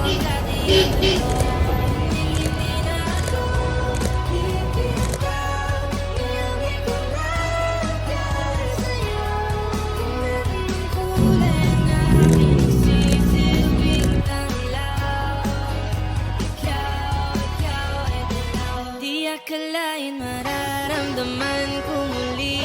Di ako hindi na ako bibitaw. Nilangin ko lang para sa'yo. Kung naging kulay na aking nagsisilbing tanglaw. Ikaw ay dilaw. Di akalain mararamdaman ko muli